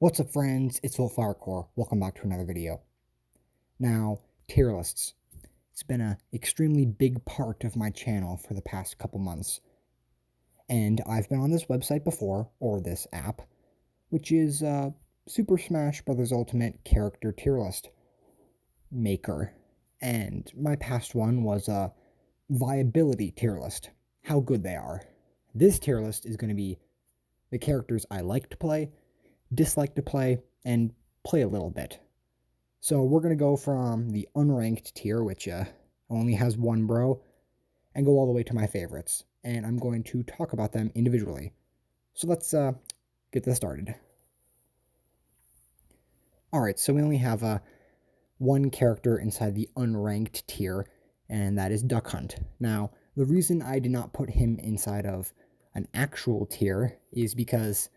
What's up, friends? It's Core. Welcome back to another video. Now, tier lists. It's been an extremely big part of my channel for the past couple months. And I've been on this website before, or this app, which is Super Smash Bros. Ultimate Character Tier List Maker. And my past one was a Viability Tier List, how good they are. This tier list is going to be the characters I like to play, dislike to play, and play a little bit. So we're going to go from the unranked tier, which only has one bro, and go all the way to my favorites. And I'm going to talk about them individually. So let's get this started. Alright, so we only have one character inside the unranked tier, and that is Duck Hunt. Now, the reason I did not put him inside of an actual tier is because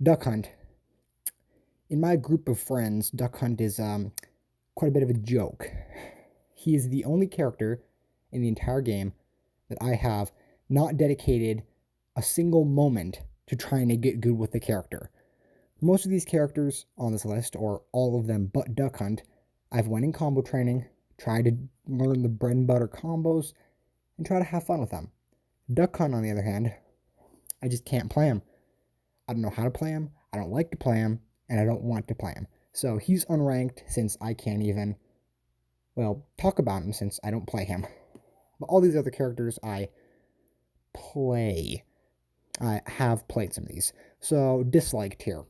Duck Hunt, in my group of friends, Duck Hunt is quite a bit of a joke. He is the only character in the entire game that I have not dedicated a single moment to trying to get good with the character. Most of these characters on this list, or all of them but Duck Hunt, I've went in combo training, tried to learn the bread and butter combos, and try to have fun with them. Duck Hunt, on the other hand, I just can't play him. I don't know how to play him, I don't like to play him, and I don't want to play him. So he's unranked since I can't even, talk about him since I don't play him. But all these other characters I play. I have played some of these. So dislike tier.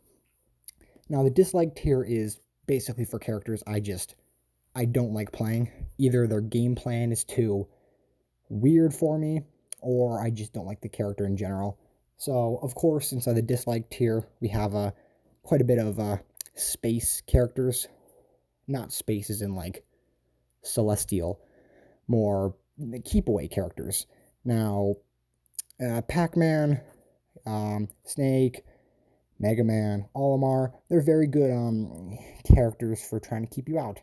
Now the dislike tier is basically for characters I don't like playing. Either their game plan is too weird for me, or I just don't like the character in general. So of course, inside the dislike tier, we have quite a bit of space characters. Not spaces in like celestial, more keep away characters. Now, Pac-Man, Snake, Mega Man, Olimar, they're very good characters for trying to keep you out.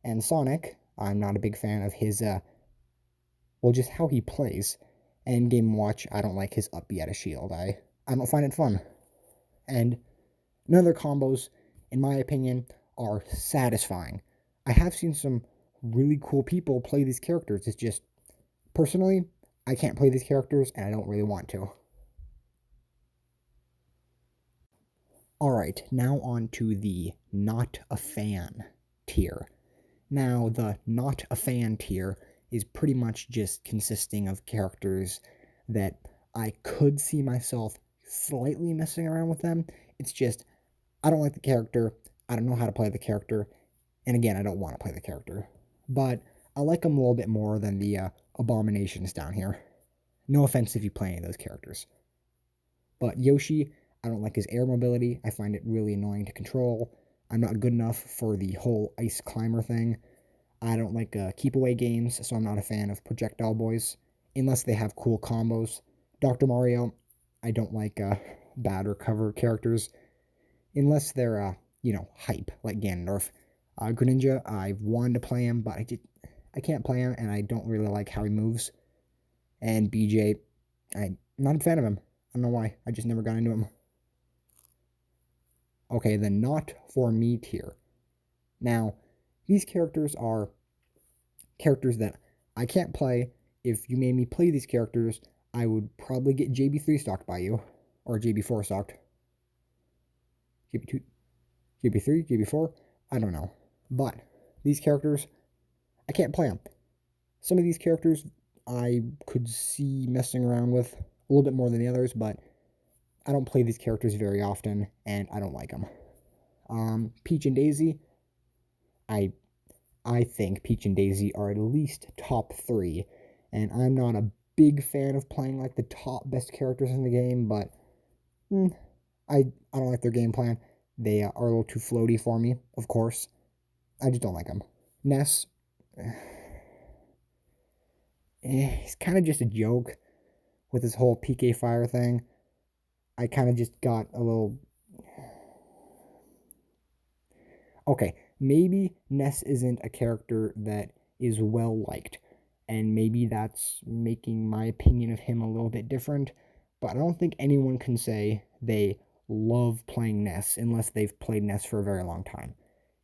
And Sonic, I'm not a big fan of his, just how he plays. And Game & Watch, I don't like his up B at a shield. I don't find it fun. And none of their combos, in my opinion, are satisfying. I have seen some really cool people play these characters. It's just, personally, I can't play these characters, and I don't really want to. Alright, now on to the not a fan tier. Now, the not a fan tier is pretty much just consisting of characters that I could see myself slightly messing around with them. It's just, I don't like the character, I don't know how to play the character, and again, I don't want to play the character. But I like them a little bit more than the abominations down here. No offense if you play any of those characters. But Yoshi, I don't like his air mobility. I find it really annoying to control. I'm not good enough for the whole ice climber thing. I don't like keep away games, so I'm not a fan of projectile boys, unless they have cool combos. Dr. Mario, I don't like bad or cover characters, unless they're, hype, like Ganondorf. Greninja, I've wanted to play him, but I can't play him, and I don't really like how he moves. And BJ, I'm not a fan of him. I don't know why. I just never got into him. Okay, the not for me tier. Now, these characters are characters that I can't play. If you made me play these characters, I would probably get JB3 stocked by you, or JB4 stocked. JB2, JB3, JB4, I don't know. But these characters, I can't play them. Some of these characters I could see messing around with a little bit more than the others, but I don't play these characters very often, and I don't like them. Peach and Daisy, I think Peach and Daisy are at least top 3, and I'm not a big fan of playing like the top best characters in the game, but I don't like their game plan. They are a little too floaty for me, of course. I just don't like them. Ness, he's kind of just a joke with this whole PK Fire thing. I kind of just got a little... Okay, maybe Ness isn't a character that is well liked, and maybe that's making my opinion of him a little bit different, but I don't think anyone can say they love playing Ness unless they've played Ness for a very long time.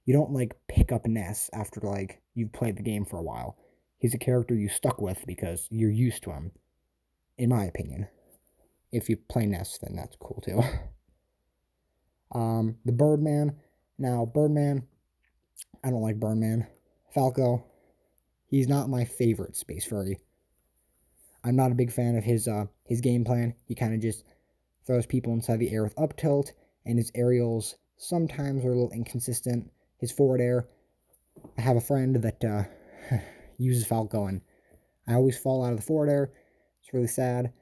You don't like pick up Ness after like you've played the game for a while. He's a character you stuck with because you're used to him, in my opinion. If you play Ness, then that's cool too. The Birdman. Now, Birdman, I don't like Birdman. Falco, he's not my favorite Space Furry. I'm not a big fan of his game plan. He kind of just throws people inside the air with up tilt, and his aerials sometimes are a little inconsistent. His forward air, I have a friend that uses Falco, and I always fall out of the forward air. It's really sad,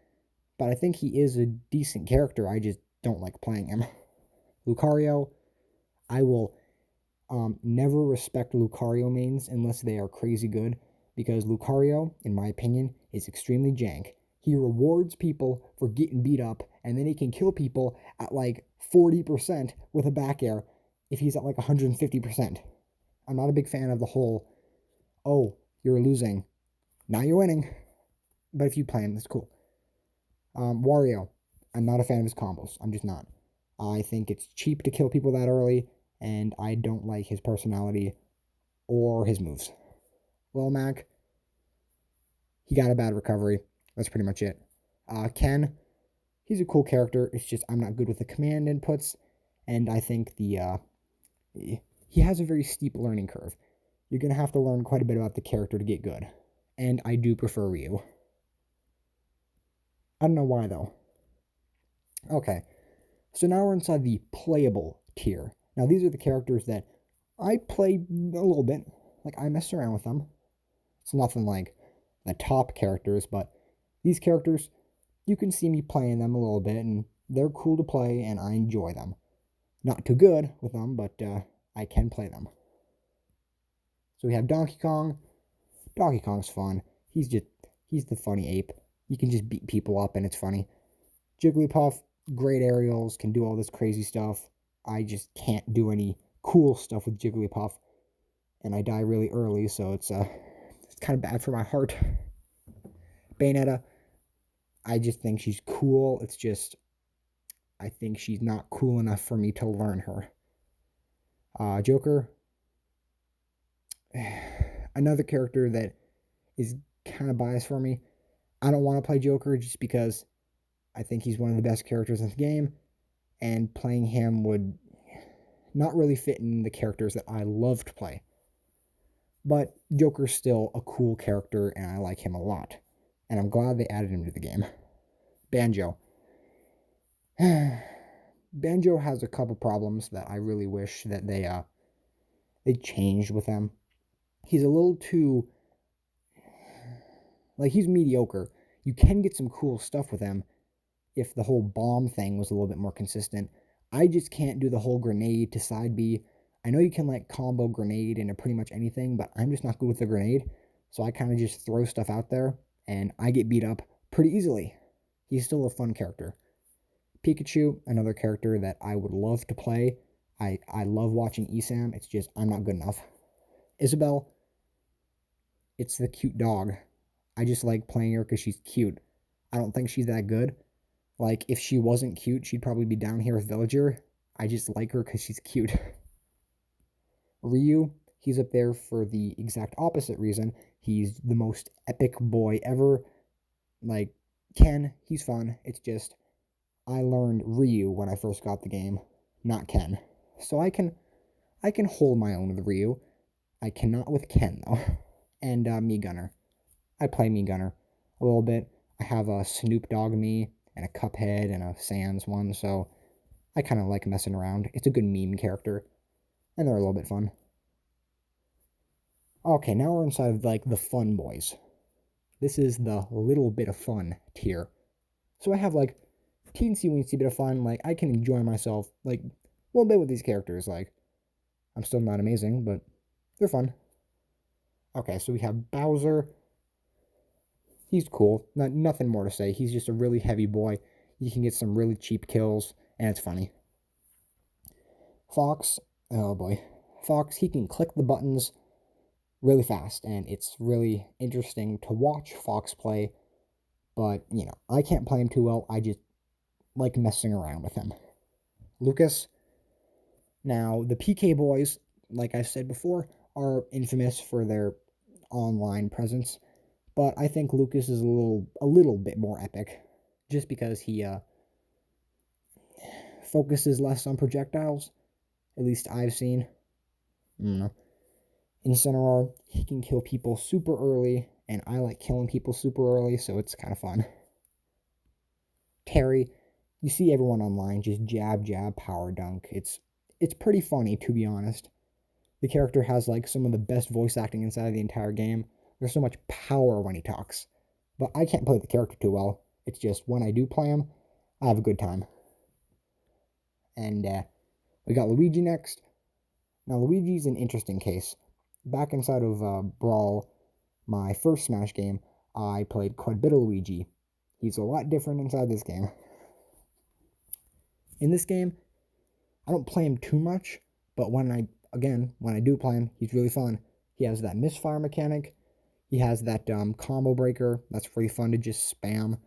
but I think he is a decent character. I just don't like playing him. Lucario, I will never respect Lucario mains unless they are crazy good, because Lucario, in my opinion, is extremely jank. He rewards people for getting beat up, and then he can kill people at like 40% with a back air if he's at like 150%. I'm not a big fan of the whole, oh, you're losing, now you're winning. But if you play him, that's cool. Wario, I'm not a fan of his combos. I'm just not. I think it's cheap to kill people that early, and I don't like his personality or his moves. Lil Mac, he got a bad recovery. That's pretty much it. Ken, he's a cool character. It's just I'm not good with the command inputs, and I think he has a very steep learning curve. You're going to have to learn quite a bit about the character to get good. And I do prefer Ryu. I don't know why, though. Okay, so now we're inside the playable tier. Now, these are the characters that I play a little bit. Like, I mess around with them. It's nothing like the top characters, but these characters, you can see me playing them a little bit, and they're cool to play, and I enjoy them. Not too good with them, but I can play them. So we have Donkey Kong. Donkey Kong's fun. He's the funny ape. You can just beat people up, and it's funny. Jigglypuff, great aerials, can do all this crazy stuff. I just can't do any cool stuff with Jigglypuff, and I die really early, so it's kind of bad for my heart. Bayonetta, I just think she's cool. It's just, I think she's not cool enough for me to learn her. Joker, another character that is kind of biased for me. I don't want to play Joker just because I think he's one of the best characters in the game, and playing him would not really fit in the characters that I love to play. But Joker's still a cool character, and I like him a lot. And I'm glad they added him to the game. Banjo. Banjo has a couple problems that I really wish that they changed with him. He's a little too, like, he's mediocre. You can get some cool stuff with him if the whole bomb thing was a little bit more consistent. I just can't do the whole grenade to side B. I know you can like combo grenade into pretty much anything, but I'm just not good with the grenade. So I kind of just throw stuff out there, and I get beat up pretty easily. He's still a fun character. Pikachu, another character that I would love to play. I love watching Esam. It's just I'm not good enough. Isabel, it's the cute dog. I just like playing her because she's cute. I don't think she's that good. Like, if she wasn't cute, she'd probably be down here with Villager. I just like her because she's cute. Ryu, he's up there for the exact opposite reason. He's the most epic boy ever. Like, Ken, he's fun. It's just, I learned Ryu when I first got the game, not Ken. So I can hold my own with Ryu. I cannot with Ken, though. And Mii Gunner. I play Mii Gunner a little bit. I have a Snoop Dogg Mii and a Cuphead and a Sans one, so I kind of like messing around. It's a good meme character, and they're a little bit fun. Okay, now we're inside of, like, the fun boys. This is the little bit of fun tier. So I have, like, teensy-weensy bit of fun. Like, I can enjoy myself, like, a little bit with these characters. Like, I'm still not amazing, but they're fun. Okay, so we have Bowser. He's cool. Nothing more to say. He's just a really heavy boy. You can get some really cheap kills, and it's funny. Fox, oh boy. Fox, he can click the buttons really fast, and it's really interesting to watch Fox play, but, you know, I can't play him too well. I just like messing around with him. Lucas. Now, the PK boys, like I said before, are infamous for their online presence, but I think Lucas is a little bit more epic, just because he focuses less on projectiles. At least I've seen. I don't know. In Cinerar, he can kill people super early, and I like killing people super early, so it's kind of fun. Terry, you see everyone online just jab, jab, power dunk. It's pretty funny, to be honest. The character has like some of the best voice acting inside of the entire game. There's so much power when he talks. But I can't play the character too well. It's just when I do play him, I have a good time. And we got Luigi next. Now, Luigi's an interesting case. Back inside of Brawl, my first Smash game, I played quite a bit of Luigi. He's a lot different inside this game. In this game, I don't play him too much, but when I do play him, he's really fun. He has that misfire mechanic. He has that combo breaker. That's pretty fun to just spam.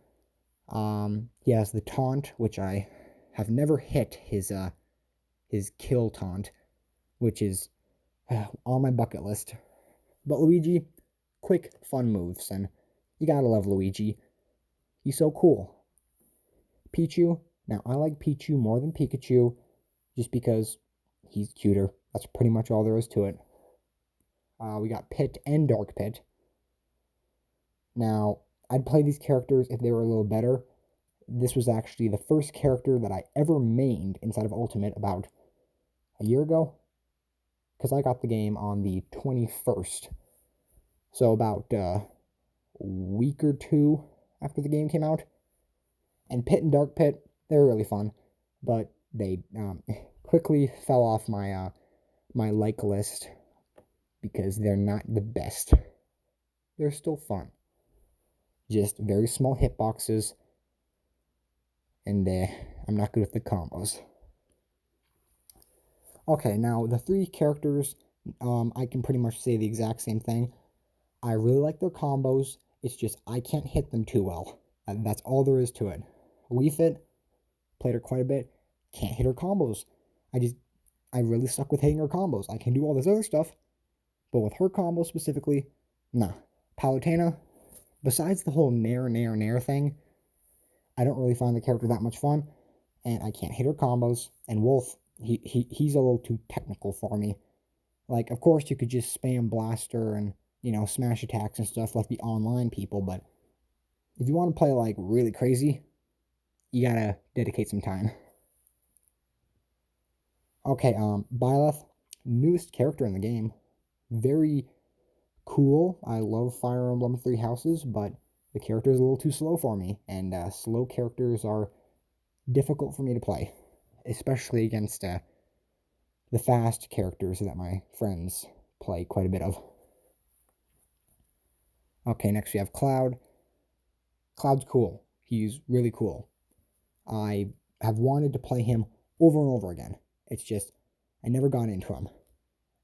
He has the taunt, which I have never hit his kill taunt, which is on my bucket list. But Luigi, quick, fun moves, and you gotta love Luigi. He's so cool. Pichu, now I like Pichu more than Pikachu, just because he's cuter. That's pretty much all there is to it. We got Pit and Dark Pit. Now, I'd play these characters if they were a little better. This was actually the first character that I ever mained inside of Ultimate about a year ago, because I got the game on the 21st. So about a week or two after the game came out. And Pit and Dark Pit, they were really fun, but they quickly fell off my my like list because they're not the best. They're still fun. Just very small hitboxes, and I'm not good with the combos. Okay, now the three characters, I can pretty much say the exact same thing. I really like their combos. It's just I can't hit them too well. That's all there is to it. Wii Fit, played her quite a bit. Can't hit her combos. I really stuck with hitting her combos. I can do all this other stuff, but with her combo specifically, nah. Palutena, besides the whole nair thing, I don't really find the character that much fun, and I can't hit her combos. And Wolf, he's a little too technical for me. Like, of course, you could just spam blaster and, smash attacks and stuff like the online people, but if you want to play, like, really crazy, you gotta dedicate some time. Okay, Byleth, newest character in the game. Very cool. I love Fire Emblem Three Houses, but the character is a little too slow for me, and slow characters are difficult for me to play, especially against the fast characters that my friends play quite a bit of. Okay, next we have Cloud. Cloud's cool. He's really cool. I have wanted to play him over and over again. It's just, I never got into him.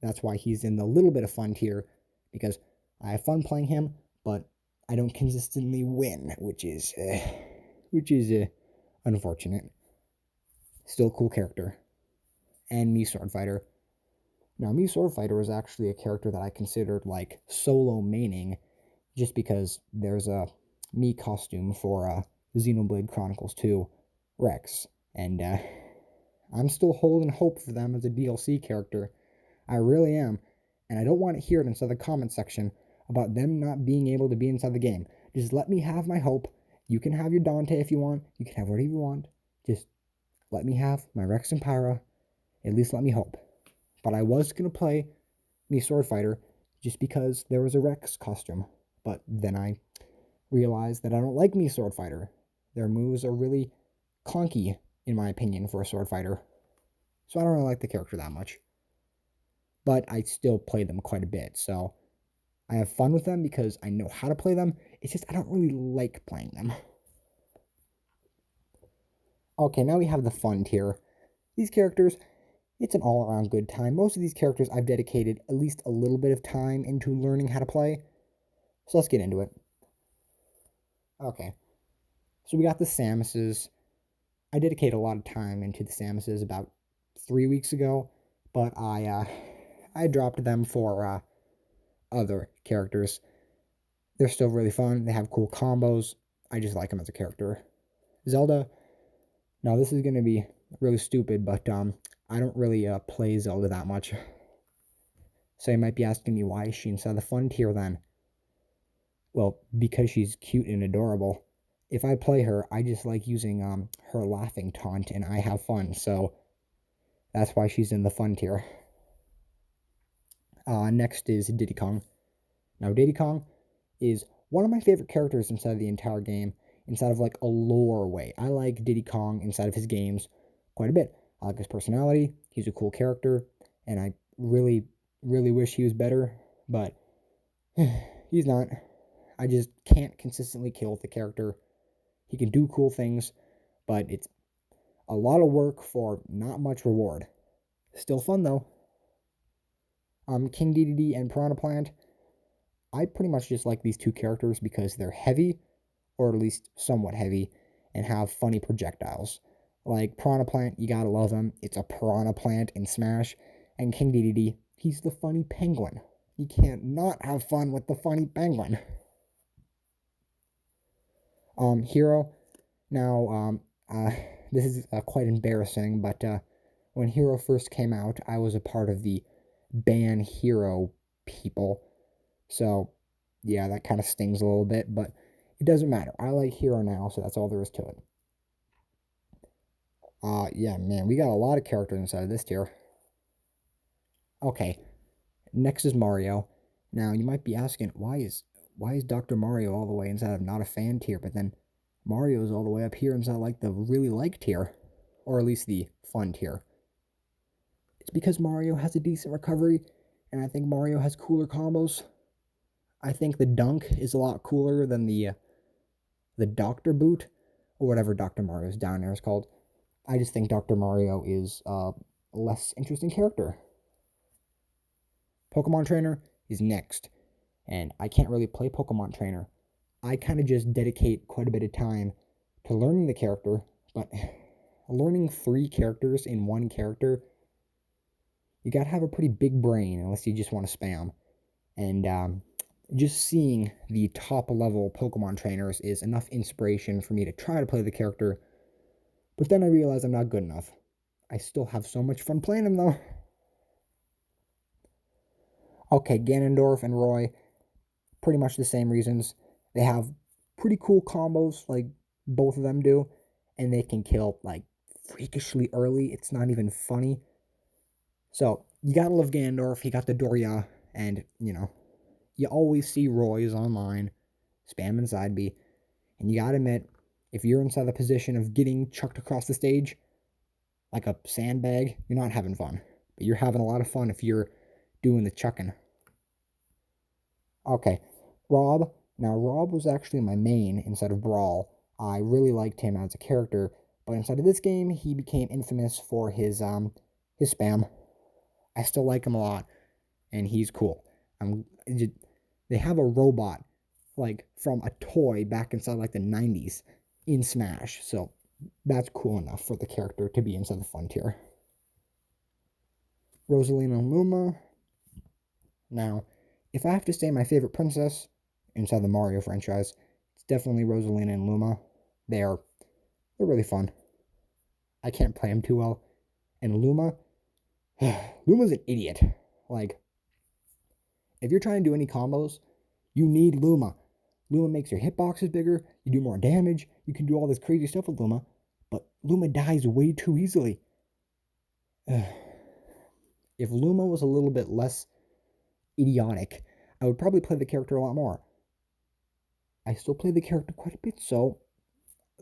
That's why he's in the little bit of fun tier, because I have fun playing him, but I don't consistently win, which is unfortunate. Still a cool character. And Mii Sword Fighter. Now, Mii Sword Fighter is actually a character that I considered like solo maining, just because there's a Mii costume for Xenoblade Chronicles 2 Rex, and I'm still holding hope for them as a DLC character. I really am, and I don't want to hear it inside the comment section about them not being able to be inside the game. Just let me have my hope. You can have your Dante if you want. You can have whatever you want. Just let me have my Rex and Pyra. At least let me hope. But I was going to play Mii Sword Fighter just because there was a Rex costume. But then I realized that I don't like Mii Sword Fighter. Their moves are really clunky, in my opinion, for a sword fighter. So I don't really like the character that much. But I still play them quite a bit, so I have fun with them because I know how to play them. It's just I don't really like playing them. Okay, now we have the fun tier. These characters, it's an all-around good time. Most of these characters I've dedicated at least a little bit of time into learning how to play. So let's get into it. Okay, so we got the Samuses. I dedicated a lot of time into the Samuses about 3 weeks ago, but I dropped them for other characters. They're still really fun. They have cool combos. I just like them as a character. Zelda. Now this is gonna be really stupid, but I don't really play Zelda that much. So you might be asking me, why is she inside the fun tier then? Well, because she's cute and adorable. If I play her, I just like using her laughing taunt, and I have fun. So that's why she's in the fun tier. Next is Diddy Kong. Now Diddy Kong is one of my favorite characters inside of the entire game, inside of like a lore way. I like Diddy Kong inside of his games quite a bit. I like his personality. He's a cool character, and I really, really wish he was better, but he's not. I just can't consistently kill the character. He can do cool things, but it's a lot of work for not much reward. Still fun though. King Dedede and Piranha Plant. I pretty much just like these two characters because they're heavy, or at least somewhat heavy, and have funny projectiles. Like Piranha Plant, you gotta love him. It's a Piranha Plant in Smash. And King Dedede, he's the funny penguin. You can't not have fun with the funny penguin. Hero. Now, this is quite embarrassing, but when Hero first came out, I was a part of the ban Hero people. So, yeah, that kind of stings a little bit, but it doesn't matter. I like Hero now, so that's all there is to it. Yeah, man, we got a lot of characters inside of this tier. Okay, next is Mario. Now, you might be asking, why is Dr. Mario all the way inside of not a fan tier, but then Mario's all the way up here inside like the really like tier, or at least the fun tier? It's because Mario has a decent recovery, and I think Mario has cooler combos. I think the dunk is a lot cooler than the Doctor Boot, or whatever Dr. Mario's down there is called. I just think Dr. Mario is a less interesting character. Pokemon Trainer is next, and I can't really play Pokemon Trainer. I kind of just dedicate quite a bit of time to learning the character, but learning 3 characters in one character, you gotta have a pretty big brain unless you just want to spam. And just seeing the top level Pokemon trainers is enough inspiration for me to try to play the character, but then I realize I'm not good enough. I still have so much fun playing them though. Okay, Ganondorf and Roy, pretty much the same reasons. They have pretty cool combos, like both of them do, and they can kill like freakishly early. It's not even funny. So you gotta love Ganondorf. He got the Doria, and you always see Roy's online, spamming side B, and you gotta admit, if you're inside the position of getting chucked across the stage like a sandbag, you're not having fun. But you're having a lot of fun if you're doing the chucking. Okay, Rob. Now, Rob was actually my main inside of Brawl. I really liked him as a character, but inside of this game, he became infamous for his spam. I still like him a lot, and he's cool. They have a robot like from a toy back inside like the 90s in Smash, so that's cool enough for the character to be inside the fun tier. Rosalina and Luma. Now, if I have to say my favorite princess inside the Mario franchise, it's definitely Rosalina and Luma. They're really fun. I can't play them too well. And Luma, Luma's an idiot. Like, if you're trying to do any combos, you need Luma. Luma makes your hitboxes bigger, you do more damage, you can do all this crazy stuff with Luma, but Luma dies way too easily. If Luma was a little bit less idiotic, I would probably play the character a lot more. I still play the character quite a bit, so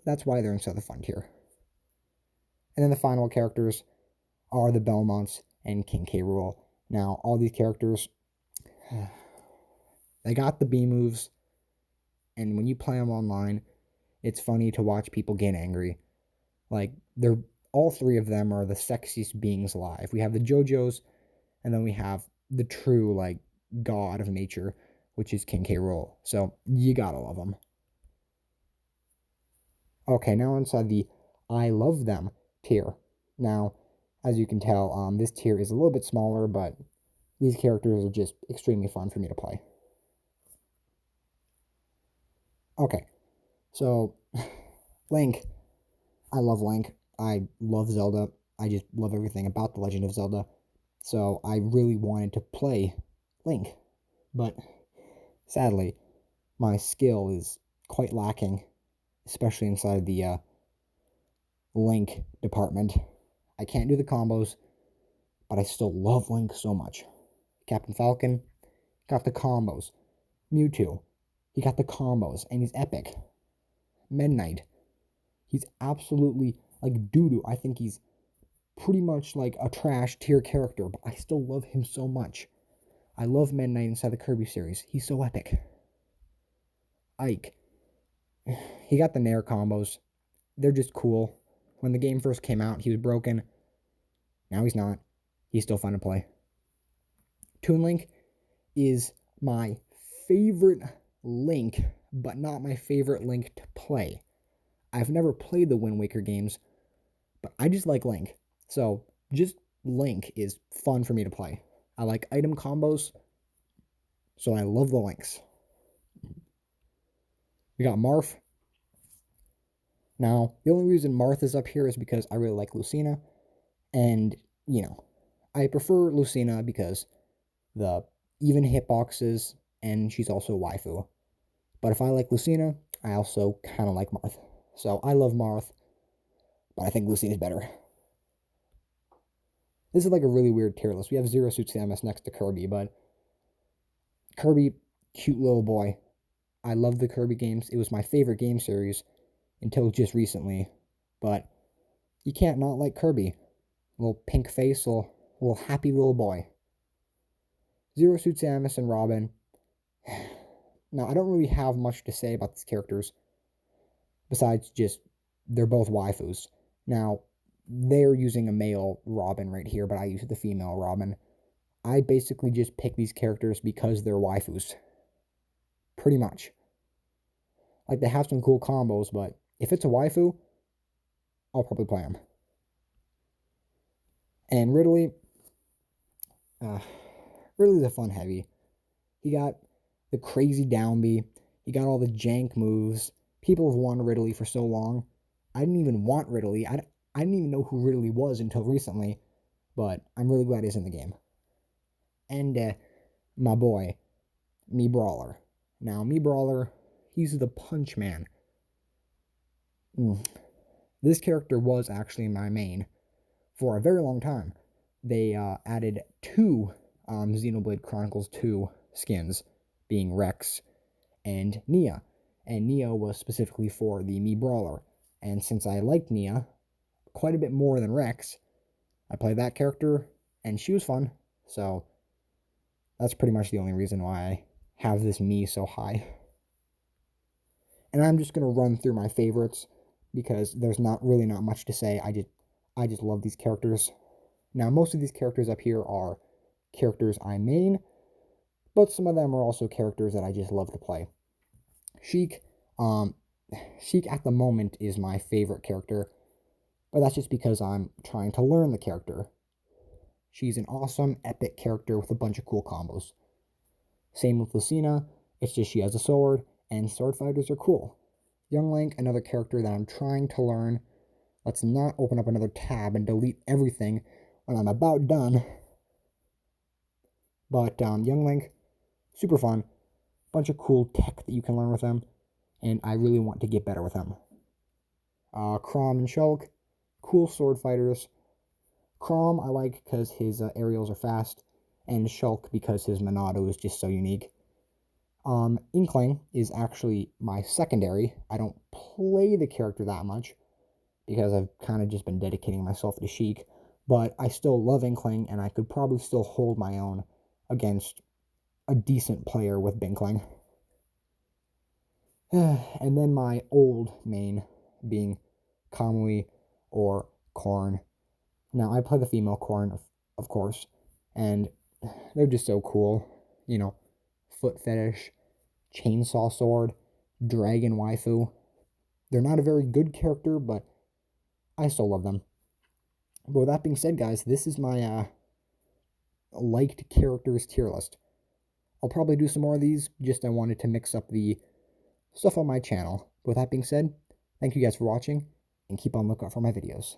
that's why they're inside the fun tier. And then the final characters are the Belmonts and King K. Rool. Now, all these characters, they got the B moves, and when you play them online, it's funny to watch people get angry. Like, they're all 3 of them are the sexiest beings alive. We have the JoJos, and then we have the true, like, god of nature, which is King K. Rool. So, you gotta love them. Okay, now inside the I love them tier. Now, as you can tell, this tier is a little bit smaller, but these characters are just extremely fun for me to play. Okay, so Link. I love Link. I love Zelda. I just love everything about The Legend of Zelda. So I really wanted to play Link. But sadly, my skill is quite lacking, especially inside the Link department. I can't do the combos, but I still love Link so much. Captain Falcon got the combos. Mewtwo, he got the combos, and he's epic. Midnight, he's absolutely like doo-doo. I think he's pretty much like a trash tier character, but I still love him so much. I love Midnight inside the Kirby series. He's so epic. Ike, he got the Nair combos. They're just cool. When the game first came out, he was broken. Now he's not. He's still fun to play. Toon Link is my favorite Link, but not my favorite Link to play. I've never played the Wind Waker games, but I just like Link. So just Link is fun for me to play. I like item combos, so I love the Links. We got Marth. Now, the only reason Marth is up here is because I really like Lucina, and, I prefer Lucina because the even hitboxes, and she's also a waifu. But if I like Lucina, I also kind of like Marth. So I love Marth, but I think Lucina's better. This is like a really weird tier list. We have Zero Suit Samus next to Kirby, but Kirby, cute little boy. I love the Kirby games. It was my favorite game series until just recently. But you can't not like Kirby. Little pink face, little happy little boy. Zero Suit Samus and Robin. Now, I don't really have much to say about these characters besides just they're both waifus. Now, they're using a male Robin right here, but I use the female Robin. I basically just pick these characters because they're waifus. Pretty much. Like, they have some cool combos, but if it's a waifu, I'll probably play them. And Ridley, Ridley's a fun heavy. He got the crazy down B. He got all the jank moves. People have wanted Ridley for so long. I didn't even want Ridley. I didn't even know who Ridley was until recently, but I'm really glad he's in the game. And my boy, Me Brawler. Now, Me Brawler, he's the Punch Man. This character was actually my main for a very long time. They added 2 Xenoblade Chronicles 2 skins, being Rex and Nia. And Nia was specifically for the Me Brawler. And since I liked Nia quite a bit more than Rex, I played that character, and she was fun. So that's pretty much the only reason why I have this Me so high. And I'm just going to run through my favorites because there's not much to say. I just love these characters. Now, most of these characters up here are characters I main, but some of them are also characters that I just love to play. Sheik, Sheik at the moment is my favorite character, but that's just because I'm trying to learn the character. She's an awesome, epic character with a bunch of cool combos. Same with Lucina, it's just she has a sword, and sword fighters are cool. Young Link, another character that I'm trying to learn. Let's not open up another tab and delete everything when I'm about done. But Young Link, super fun. Bunch of cool tech that you can learn with him, and I really want to get better with him. Chrom and Shulk, cool sword fighters. Chrom I like because his aerials are fast, and Shulk because his Monado is just so unique. Inkling is actually my secondary. I don't play the character that much because I've kind of just been dedicating myself to Sheik, but I still love Inkling, and I could probably still hold my own against a decent player with Binkling. And then my old main being Kamui or Korn. Now, I play the female Korn, of course, and they're just so cool. Foot fetish, chainsaw sword, dragon waifu. They're not a very good character, but I still love them. But with that being said, guys, this is my liked characters tier list. I'll probably do some more of these, just I wanted to mix up the stuff on my channel. But with that being said, thank you guys for watching, and keep on lookout for my videos.